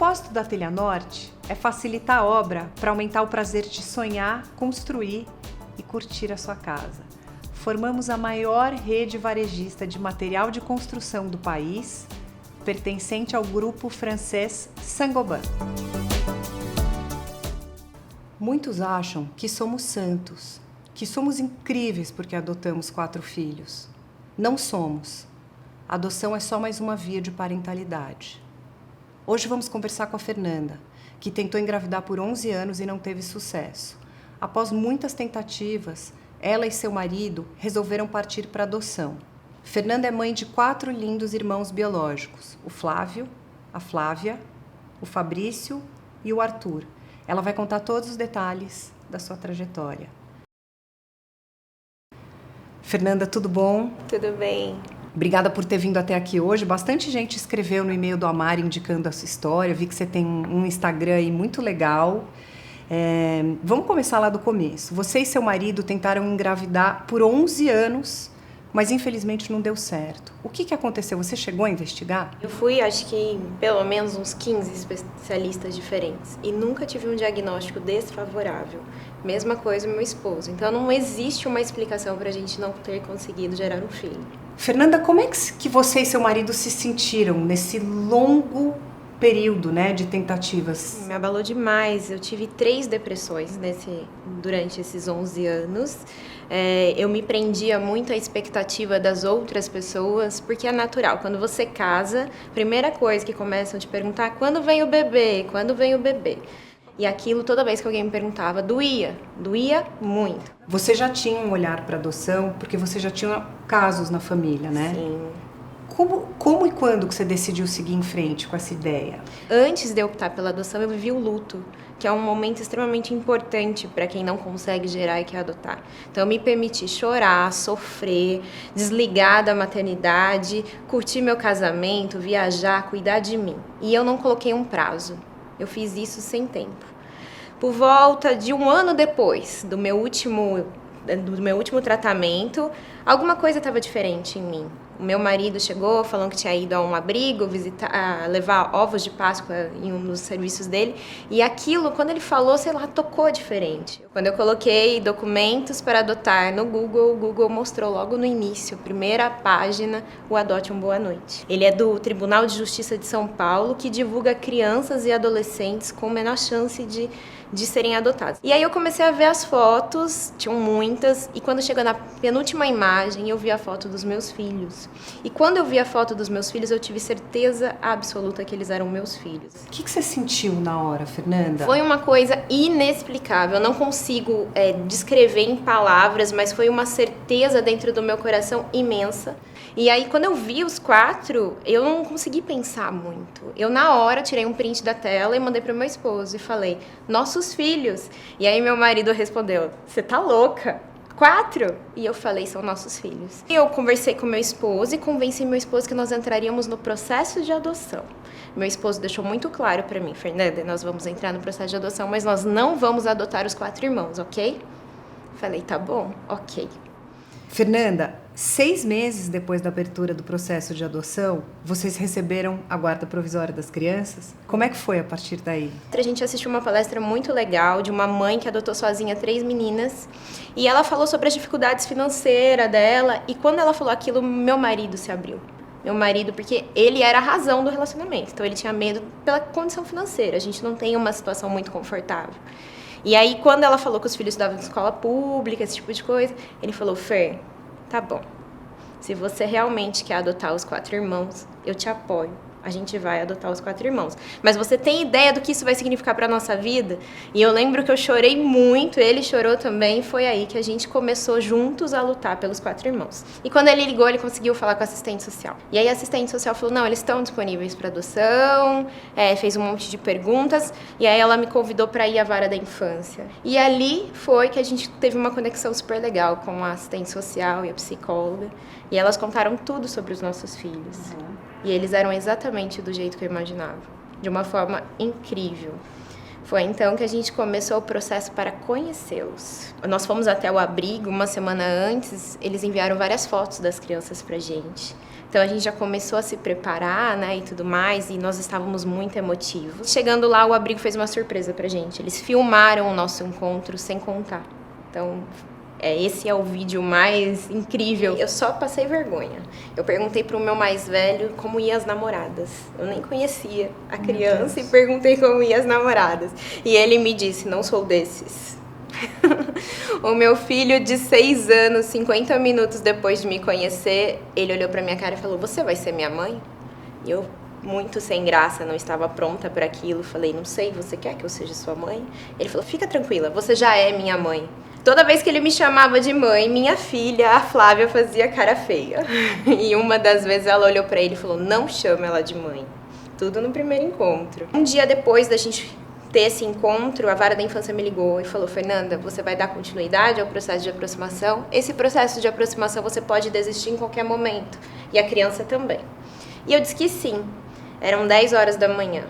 propósito da Telha Norte é facilitar a obra para aumentar o prazer de sonhar, construir e curtir a sua casa. Formamos a maior rede varejista de material de construção do país, pertencente ao grupo francês Saint-Gobain. Muitos acham que somos santos, que somos incríveis porque adotamos 4 filhos. Não somos. A adoção é só mais uma via de parentalidade. Hoje vamos conversar com a Fernanda, que tentou engravidar por 11 anos e não teve sucesso. Após muitas tentativas, ela e seu marido resolveram partir para a adoção. Fernanda é mãe de 4 lindos irmãos biológicos, o Flávio, a Flávia, o Fabrício e o Arthur. Ela vai contar todos os detalhes da sua trajetória. Fernanda, tudo bom? Tudo bem. Obrigada por ter vindo até aqui hoje. Bastante gente escreveu no e-mail do Amaro indicando a sua história. Vi que você tem um Instagram aí muito legal. Vamos começar lá do começo. Você e seu marido tentaram engravidar por 11 anos, mas infelizmente não deu certo. O que aconteceu? Você chegou a investigar? Eu fui, acho que, pelo menos uns 15 especialistas diferentes e nunca tive um diagnóstico desfavorável. Mesma coisa meu esposo. Então não existe uma explicação para a gente não ter conseguido gerar um filho. Fernanda, como é que você e seu marido se sentiram nesse longo período, né, de tentativas? Me abalou demais. Eu tive 3 depressões durante esses 11 anos. Eu me prendia muito à expectativa das outras pessoas, porque é natural. Quando você casa, a primeira coisa que começam a te perguntar, quando vem o bebê? Quando vem o bebê? E aquilo, toda vez que alguém me perguntava, doía muito. Você já tinha um olhar para adoção, porque você já tinha casos na família, né? Sim. Como e quando que você decidiu seguir em frente com essa ideia? Antes de eu optar pela adoção, eu vivi o luto, que é um momento extremamente importante para quem não consegue gerar e quer adotar. Então, eu me permiti chorar, sofrer, desligar da maternidade, curtir meu casamento, viajar, cuidar de mim. E eu não coloquei um prazo. Eu fiz isso sem tempo. Por volta de 1 ano depois do meu último tratamento, alguma coisa estava diferente em mim. O meu marido chegou falando que tinha ido a um abrigo levar ovos de Páscoa em um dos serviços dele. E aquilo, quando ele falou, sei lá, tocou diferente. Quando eu coloquei documentos para adotar no Google, o Google mostrou logo no início, primeira página, o Adote um Boa Noite. Ele é do Tribunal de Justiça de São Paulo, que divulga crianças e adolescentes com menor chance de serem adotados. E aí eu comecei a ver as fotos, tinham muitas, e quando chegou na penúltima imagem, eu vi a foto dos meus filhos. E quando eu vi a foto dos meus filhos, eu tive certeza absoluta que eles eram meus filhos. O que você sentiu na hora, Fernanda? Foi uma coisa inexplicável, eu não consigo descrever em palavras, mas foi uma certeza dentro do meu coração imensa. E aí, quando eu vi os 4, eu não consegui pensar muito. Eu, na hora, tirei um print da tela e mandei para o meu esposo e falei, nossos filhos. E aí, meu marido respondeu, você tá louca? 4? E eu falei, são nossos filhos. E eu conversei com meu esposo e convenci meu esposo que nós entraríamos no processo de adoção. Meu esposo deixou muito claro para mim, Fernanda, nós vamos entrar no processo de adoção, mas nós não vamos adotar os 4 irmãos, ok? Falei, tá bom, ok. Fernanda, 6 meses depois da abertura do processo de adoção, vocês receberam a guarda provisória das crianças? Como é que foi a partir daí? A gente assistiu uma palestra muito legal de uma mãe que adotou sozinha 3 meninas e ela falou sobre as dificuldades financeiras dela e quando ela falou aquilo, meu marido se abriu. Meu marido, porque ele era a razão do relacionamento, então ele tinha medo pela condição financeira, a gente não tem uma situação muito confortável. E aí, quando ela falou que os filhos estudavam em escola pública, esse tipo de coisa, ele falou, Fer, tá bom, se você realmente quer adotar os 4 irmãos, eu te apoio. A gente vai adotar os 4 irmãos. Mas você tem ideia do que isso vai significar para a nossa vida? E eu lembro que eu chorei muito, ele chorou também, foi aí que a gente começou juntos a lutar pelos 4 irmãos. E quando ele ligou, ele conseguiu falar com a assistente social. E aí a assistente social falou, não, eles estão disponíveis para adoção, fez um monte de perguntas, e aí ela me convidou para ir à vara da infância. E ali foi que a gente teve uma conexão super legal com a assistente social e a psicóloga, e elas contaram tudo sobre os nossos filhos. E eles eram exatamente do jeito que eu imaginava, de uma forma incrível. Foi então que a gente começou o processo para conhecê-los. Nós fomos até o abrigo uma semana antes, eles enviaram várias fotos das crianças pra gente. Então a gente já começou a se preparar, né, e tudo mais, e nós estávamos muito emotivos. Chegando lá, o abrigo fez uma surpresa pra gente. Eles filmaram o nosso encontro sem contar. Então, esse é o vídeo mais incrível. Eu só passei vergonha. Eu perguntei pro meu mais velho como iam as namoradas. Eu nem conhecia a criança e perguntei como iam as namoradas. E ele me disse, não sou desses. O meu filho de 6 anos, 50 minutos depois de me conhecer, ele olhou pra minha cara e falou, você vai ser minha mãe? E eu, muito sem graça, não estava pronta para aquilo, falei, não sei, você quer que eu seja sua mãe? Ele falou, fica tranquila, você já é minha mãe. Toda vez que ele me chamava de mãe, minha filha, a Flávia, fazia cara feia. E uma das vezes ela olhou pra ele e falou, não chama ela de mãe. Tudo no primeiro encontro. Um dia depois da gente ter esse encontro, a Vara da Infância me ligou e falou, Fernanda, você vai dar continuidade ao processo de aproximação? Esse processo de aproximação você pode desistir em qualquer momento. E a criança também. E eu disse que sim. Eram 10 horas da manhã.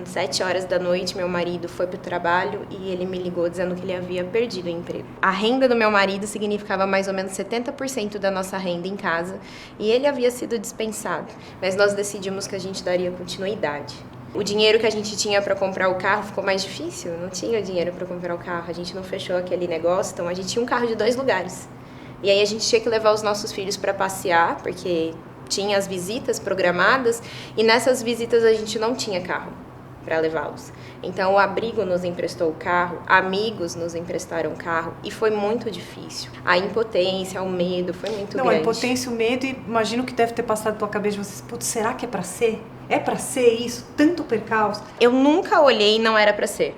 7 horas da noite, meu marido foi para o trabalho e ele me ligou dizendo que ele havia perdido o emprego. A renda do meu marido significava mais ou menos 70% da nossa renda em casa e ele havia sido dispensado, mas nós decidimos que a gente daria continuidade. O dinheiro que a gente tinha para comprar o carro ficou mais difícil, não tinha dinheiro para comprar o carro, a gente não fechou aquele negócio, então a gente tinha um carro de 2 lugares. E aí a gente tinha que levar os nossos filhos para passear, porque tinha as visitas programadas e nessas visitas a gente não tinha carro para levá-los. Então o abrigo nos emprestou o carro, amigos nos emprestaram o carro e foi muito difícil. A impotência, o medo foi muito grande. A impotência, o medo, e imagino que deve ter passado pela cabeça de vocês, putz, será que é para ser? É para ser isso? Tanto percalço? Eu nunca olhei e não era para ser.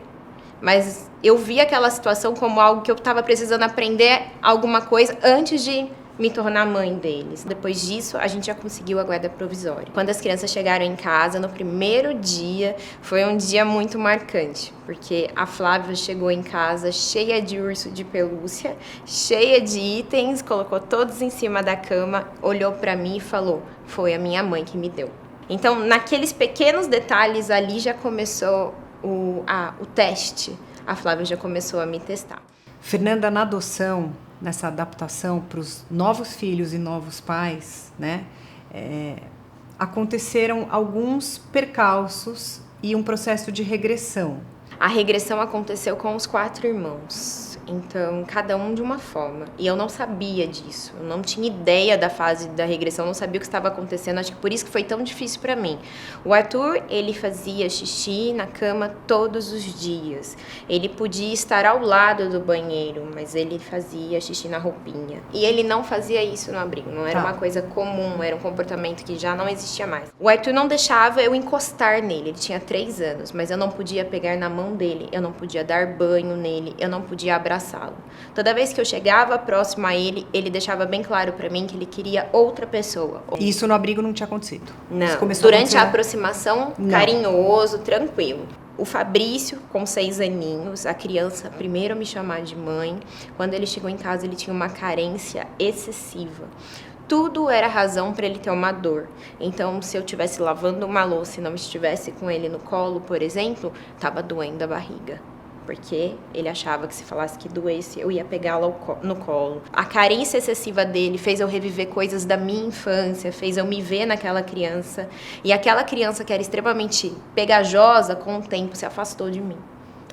Mas eu vi aquela situação como algo que eu estava precisando aprender alguma coisa antes de me tornar mãe deles. Depois disso, a gente já conseguiu a guarda provisória. Quando as crianças chegaram em casa, no primeiro dia, foi um dia muito marcante, porque a Flávia chegou em casa cheia de urso de pelúcia, cheia de itens, colocou todos em cima da cama, olhou para mim e falou, foi a minha mãe que me deu. Então, naqueles pequenos detalhes ali já começou o teste. A Flávia já começou a me testar. Fernanda, na adoção, nessa adaptação para os novos filhos e novos pais, né, aconteceram alguns percalços e um processo de regressão. A regressão aconteceu com os 4 irmãos, então cada um de uma forma. E eu não sabia disso, eu não tinha ideia da fase da regressão, não sabia o que estava acontecendo, acho que por isso que foi tão difícil para mim. O Arthur, ele fazia xixi na cama todos os dias. Ele podia estar ao lado do banheiro, mas ele fazia xixi na roupinha. E ele não fazia isso no abrigo, não era uma coisa comum, era um comportamento que já não existia mais. O Arthur não deixava eu encostar nele, ele tinha 3 anos, mas eu não podia pegar na mão dele, eu não podia dar banho nele, eu não podia abraçá-lo. Toda vez que eu chegava próximo a ele, ele deixava bem claro pra mim que ele queria outra pessoa. E isso no abrigo não tinha acontecido? Não, durante a aproximação, carinhoso, tranquilo. O Fabrício, com 6 aninhos, a criança, primeiro a me chamar de mãe, quando ele chegou em casa ele tinha uma carência excessiva. Tudo era razão para ele ter uma dor. Então, se eu estivesse lavando uma louça e não estivesse com ele no colo, por exemplo, estava doendo a barriga. Porque ele achava que se falasse que doesse, eu ia pegá-lo no colo. A carência excessiva dele fez eu reviver coisas da minha infância, fez eu me ver naquela criança. E aquela criança que era extremamente pegajosa, com o tempo se afastou de mim.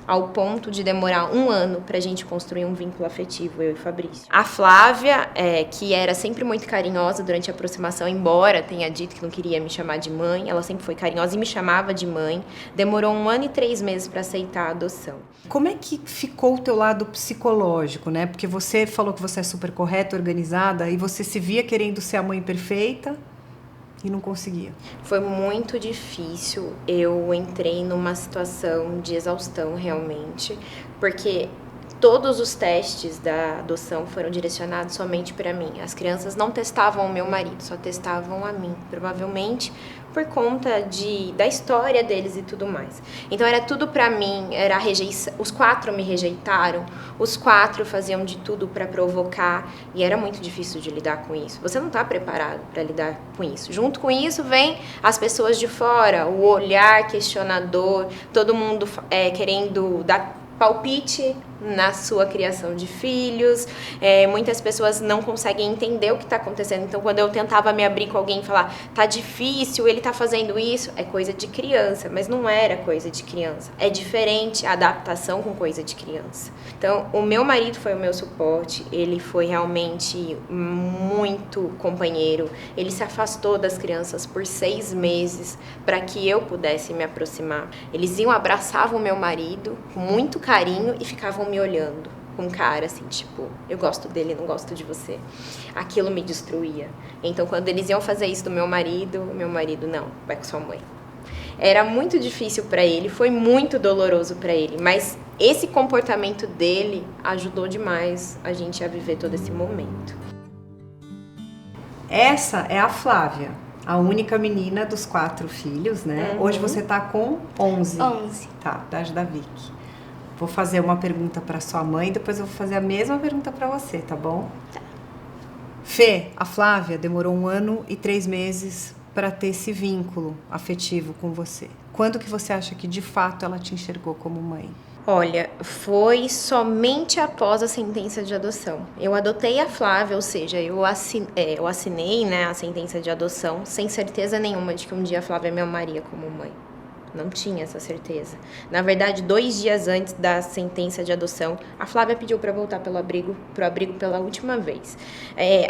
Ao ponto de demorar 1 ano pra gente construir um vínculo afetivo, eu e o Fabrício. A Flávia, que era sempre muito carinhosa durante a aproximação, embora tenha dito que não queria me chamar de mãe, ela sempre foi carinhosa e me chamava de mãe. Demorou 1 ano e 3 meses pra aceitar a adoção. Como é que ficou o teu lado psicológico, né? Porque você falou que você é super correta, organizada, e você se via querendo ser a mãe perfeita e não conseguia. Foi muito difícil, eu entrei numa situação de exaustão realmente, porque todos os testes da adoção foram direcionados somente para mim. As crianças não testavam o meu marido, só testavam a mim, provavelmente por conta da história deles e tudo mais. Então era tudo para mim, era a rejeição. Os 4 me rejeitaram, os 4 faziam de tudo para provocar e era muito difícil de lidar com isso. Você não está preparado para lidar com isso. Junto com isso vem as pessoas de fora, o olhar questionador, todo mundo querendo dar palpite na sua criação de filhos. Muitas pessoas não conseguem entender o que está acontecendo. Então, quando eu tentava me abrir com alguém e falar, tá difícil, ele tá fazendo isso, é coisa de criança, mas não era coisa de criança. É diferente a adaptação com coisa de criança. Então, o meu marido foi o meu suporte, ele foi realmente muito companheiro. Ele se afastou das crianças por 6 meses para que eu pudesse me aproximar. Eles abraçavam o meu marido com muito carinho e ficavam me olhando com cara assim, tipo, eu gosto dele, não gosto de você. Aquilo me destruía. Então, quando eles iam fazer isso do meu marido, não, vai com sua mãe. Era muito difícil para ele, foi muito doloroso para ele, mas esse comportamento dele ajudou demais a gente a viver todo esse momento. Essa é a Flávia, a única menina dos 4 filhos, né? Hoje você tá com 11. 11. Tá, idade da Vicky. Vou fazer uma pergunta para sua mãe, depois eu vou fazer a mesma pergunta para você, tá bom? Tá. Fê, a Flávia demorou 1 ano e 3 meses para ter esse vínculo afetivo com você. Quando que você acha que de fato ela te enxergou como mãe? Olha, foi somente após a sentença de adoção. Eu adotei a Flávia, ou seja, eu assinei, né, a sentença de adoção sem certeza nenhuma de que um dia a Flávia me amaria como mãe. Não tinha essa certeza. Na verdade, 2 dias antes da sentença de adoção, a Flávia pediu para voltar pro abrigo pela última vez.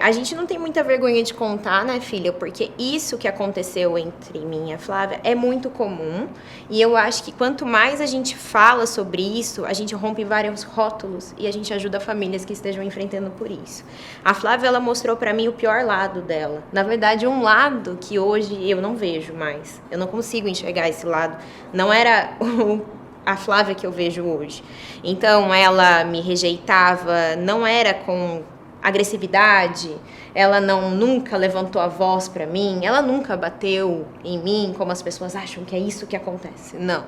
A gente não tem muita vergonha de contar, né, filha? Porque isso que aconteceu entre mim e a Flávia é muito comum. E eu acho que quanto mais a gente fala sobre isso, a gente rompe vários rótulos e a gente ajuda famílias que estejam enfrentando por isso. A Flávia, ela mostrou para mim o pior lado dela. Na verdade, um lado que hoje eu não vejo mais. Eu não consigo enxergar esse lado. Não era a Flávia que eu vejo hoje. Então, ela me rejeitava, não era com agressividade, ela nunca levantou a voz para mim, ela nunca bateu em mim, como as pessoas acham que é isso que acontece. Não.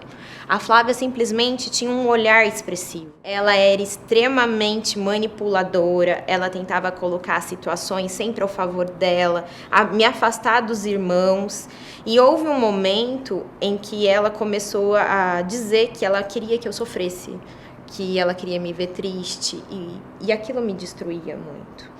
A Flávia simplesmente tinha um olhar expressivo. Ela era extremamente manipuladora, ela tentava colocar situações sempre ao favor dela, me afastar dos irmãos. E houve um momento em que ela começou a dizer que ela queria que eu sofresse, que ela queria me ver triste, e aquilo me destruía muito.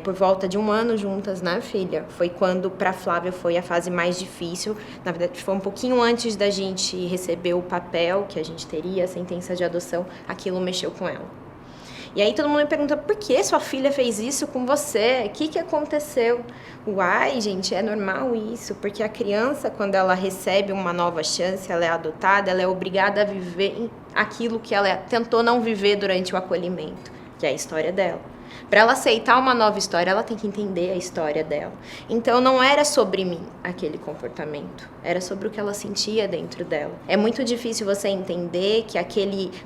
Por volta de 1 ano juntas, né, filha? Foi quando para Flávia foi a fase mais difícil. Na verdade, foi um pouquinho antes da gente receber o papel que a gente teria, a sentença de adoção, aquilo mexeu com ela. E aí todo mundo me pergunta, por que sua filha fez isso com você? O que aconteceu? Uai, gente, é normal isso, porque a criança, quando ela recebe uma nova chance, ela é adotada, ela é obrigada a viver aquilo que ela tentou não viver durante o acolhimento, que é a história dela. Para ela aceitar uma nova história, ela tem que entender a história dela. Então, não era sobre mim aquele comportamento. Era sobre o que ela sentia dentro dela. É muito difícil você entender que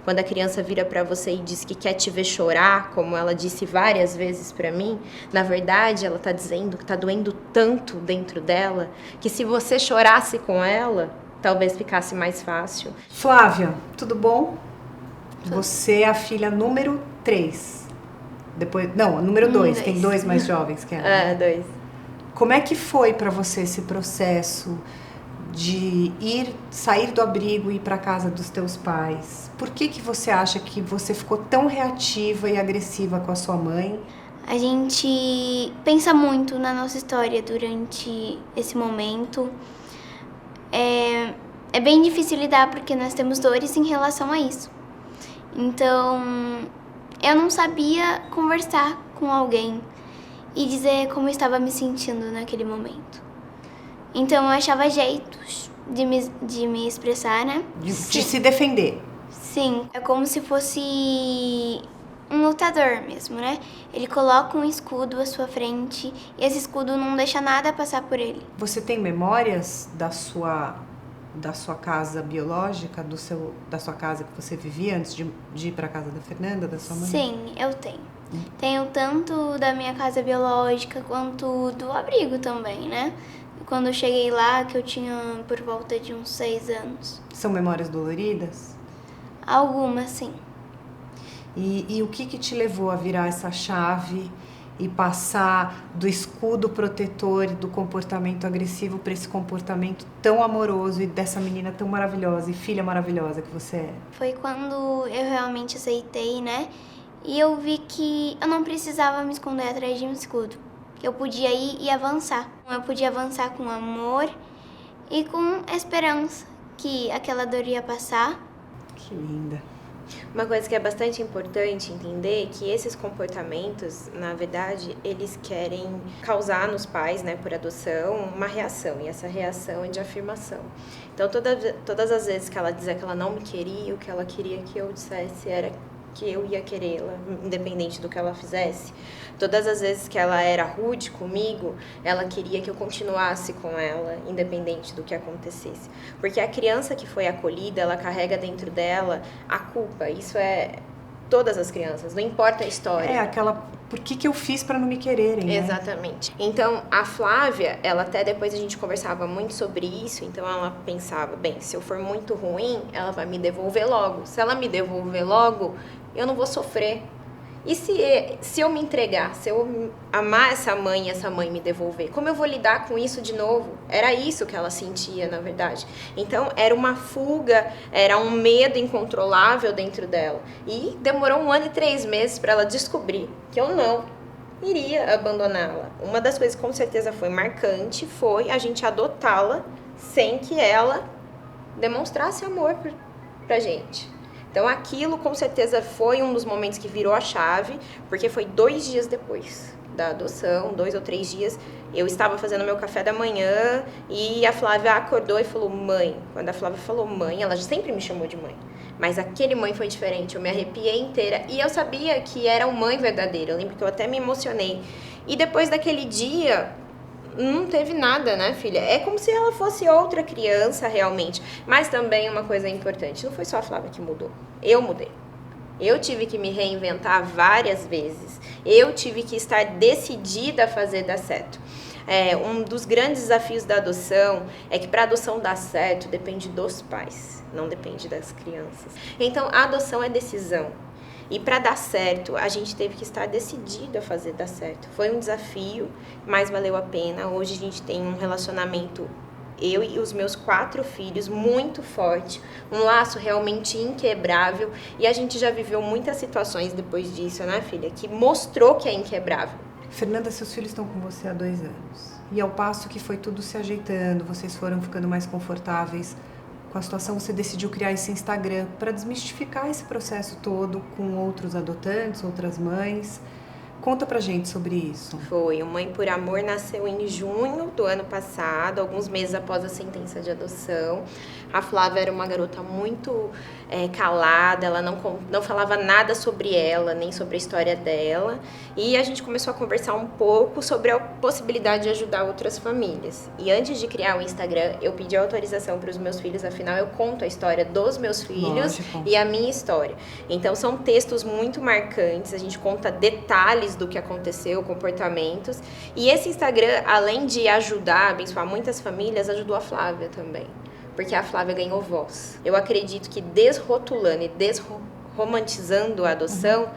quando a criança vira para você e diz que quer te ver chorar, como ela disse várias vezes para mim, na verdade, ela tá dizendo que tá doendo tanto dentro dela, que se você chorasse com ela, talvez ficasse mais fácil. Flávia, tudo bom? Você é a filha número 3. Número 2, tem 2 mais jovens que ela. 2. Como é que foi para você esse processo de sair do abrigo e ir para casa dos teus pais? Por que você acha que você ficou tão reativa e agressiva com a sua mãe? A gente pensa muito na nossa história durante esse momento. É bem difícil lidar porque nós temos dores em relação a isso. Então, eu não sabia conversar com alguém e dizer como eu estava me sentindo naquele momento. Então eu achava jeitos de me expressar, né? De se defender. Sim, é como se fosse um lutador mesmo, né? Ele coloca um escudo à sua frente e esse escudo não deixa nada passar por ele. Você tem memórias da sua casa biológica, da sua casa que você vivia antes de ir para a casa da Fernanda, da sua mãe? Sim, eu tenho. Tenho tanto da minha casa biológica quanto do abrigo também, né? Quando eu cheguei lá, que eu tinha por volta de uns 6 anos. São memórias doloridas? Algumas, sim. E o que te levou a virar essa chave e passar do escudo protetor e do comportamento agressivo para esse comportamento tão amoroso e dessa menina tão maravilhosa e filha maravilhosa que você é? Foi quando eu realmente aceitei, né? E eu vi que eu não precisava me esconder atrás de um escudo. Que eu podia ir e avançar. Eu podia avançar com amor e com esperança que aquela dor ia passar. Que linda. Uma coisa que é bastante importante entender é que esses comportamentos, na verdade, eles querem causar nos pais, né, por adoção, uma reação. E essa reação é de afirmação. Então, todas as vezes que ela dizia que ela não me queria, o que ela queria que eu dissesse era que eu ia querê-la, independente do que ela fizesse. Todas as vezes que ela era rude comigo, ela queria que eu continuasse com ela, independente do que acontecesse. Porque a criança que foi acolhida, ela carrega dentro dela a culpa. Isso é todas as crianças, não importa a história. É aquela, por que eu fiz para não me quererem, né? Exatamente. Então, a Flávia, ela até depois a gente conversava muito sobre isso, então ela pensava, bem, se eu for muito ruim, ela vai me devolver logo. Se ela me devolver logo, eu não vou sofrer. E se eu me entregar, se eu amar essa mãe e essa mãe me devolver, como eu vou lidar com isso de novo? Era isso que ela sentia, na verdade. Então, era uma fuga, era um medo incontrolável dentro dela. E demorou 1 ano e 3 meses para ela descobrir que eu não iria abandoná-la. Uma das coisas que com certeza foi marcante foi a gente adotá-la sem que ela demonstrasse amor pra gente. Então, aquilo com certeza foi um dos momentos que virou a chave, porque foi 2 dias depois da adoção, 2 ou 3 dias, eu estava fazendo meu café da manhã e a Flávia acordou e falou, mãe. Quando a Flávia falou mãe, ela sempre me chamou de mãe. Mas aquele mãe foi diferente, eu me arrepiei inteira e eu sabia que era uma mãe verdadeira, eu lembro que eu até me emocionei. E depois daquele dia, não teve nada, né, filha? É como se ela fosse outra criança, realmente. Mas também uma coisa importante, não foi só a Flávia que mudou. Eu mudei. Eu tive que me reinventar várias vezes. Eu tive que estar decidida a fazer dar certo. Um dos grandes desafios da adoção é que para a adoção dar certo depende dos pais, não depende das crianças. Então, a adoção é decisão. E para dar certo, a gente teve que estar decidido a fazer dar certo. Foi um desafio, mas valeu a pena. Hoje a gente tem um relacionamento, eu e os meus 4 filhos, muito forte. Um laço realmente inquebrável. E a gente já viveu muitas situações depois disso, né, filha? Que mostrou que é inquebrável. Fernanda, seus filhos estão com você há 2 anos. E ao passo que foi tudo se ajeitando, vocês foram ficando mais confortáveis com a situação, você decidiu criar esse Instagram para desmistificar esse processo todo com outros adotantes, outras mães. Conta pra gente sobre isso. Foi. O Mãe por Amor nasceu em junho do ano passado, alguns meses após a sentença de adoção. A Flávia era uma garota muito calada, ela não falava nada sobre ela, nem sobre a história dela. E a gente começou a conversar um pouco sobre a possibilidade de ajudar outras famílias. E antes de criar o Instagram, eu pedi autorização para os meus filhos, afinal eu conto a história dos meus filhos. Lógico. E a minha história. Então são textos muito marcantes, a gente conta detalhes do que aconteceu, comportamentos. E esse Instagram, além de ajudar, abençoar muitas famílias, ajudou a Flávia também. Porque a Flávia ganhou voz. Eu acredito que desrotulando e desromantizando a adoção,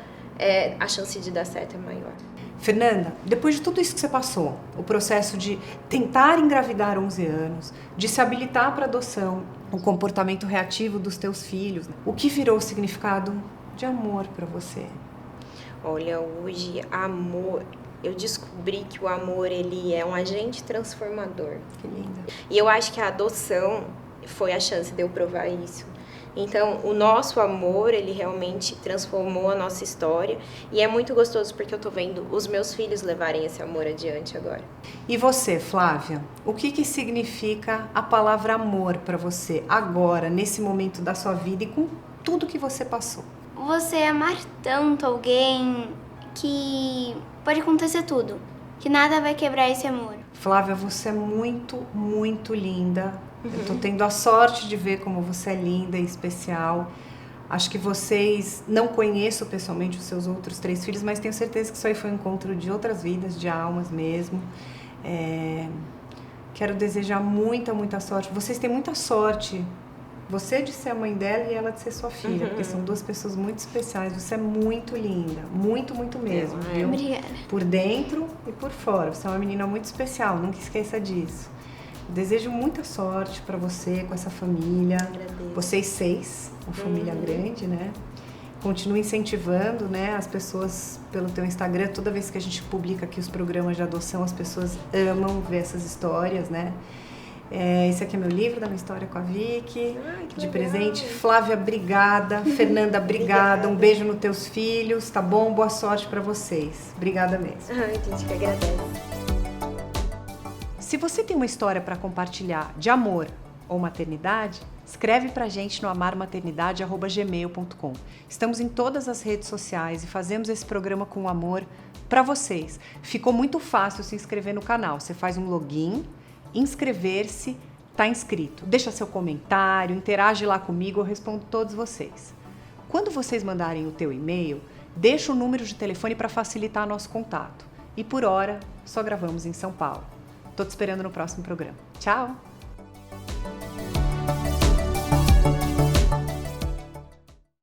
a chance de dar certo é maior. Fernanda, depois de tudo isso que você passou, o processo de tentar engravidar 11 anos, de se habilitar para adoção, o comportamento reativo dos teus filhos, o que virou o significado de amor para você? Olha, hoje, amor, eu descobri que o amor, ele é um agente transformador. Que linda. E eu acho que a adoção foi a chance de eu provar isso. Então, o nosso amor, ele realmente transformou a nossa história. E é muito gostoso porque eu tô vendo os meus filhos levarem esse amor adiante agora. E você, Flávia, o que significa a palavra amor para você agora, nesse momento da sua vida e com tudo que você passou? Você amar tanto alguém que pode acontecer tudo, que nada vai quebrar esse amor. Flávia, você é muito, muito linda. Eu tô tendo a sorte de ver como você é linda e especial. Acho que vocês, não conheço pessoalmente os seus outros 3 filhos, mas tenho certeza que isso aí foi um encontro de outras vidas, de almas mesmo. Quero desejar muita, muita sorte. Vocês têm muita sorte Você de ser a mãe dela e ela de ser sua filha, porque são duas pessoas muito especiais. Você é muito linda, muito, muito mesmo, viu? Obrigada. Por dentro e por fora. Você é uma menina muito especial, nunca esqueça disso. Desejo muita sorte pra você com essa família. Agradeço. Vocês 6, uma família grande, né? Continue incentivando, né, as pessoas pelo teu Instagram. Toda vez que a gente publica aqui os programas de adoção, as pessoas amam ver essas histórias, né? Esse aqui é meu livro, da minha história com a Vicky. Ai, que de legal. presente. Flávia, obrigada. Fernanda, obrigada. Um beijo nos teus filhos, tá bom? Boa sorte pra vocês. Obrigada mesmo. Ai, gente, que agradece. Se você tem uma história para compartilhar de amor ou maternidade, escreve pra gente no amarmaternidade@gmail.com. Estamos em todas as redes sociais e fazemos esse programa com amor para vocês. Ficou muito fácil se inscrever no canal. Você faz um login, inscrever-se, tá inscrito. Deixa seu comentário, interage lá comigo, eu respondo todos vocês. Quando vocês mandarem o teu e-mail, deixa o número de telefone para facilitar nosso contato. E por hora, só gravamos em São Paulo. Tô te esperando no próximo programa. Tchau!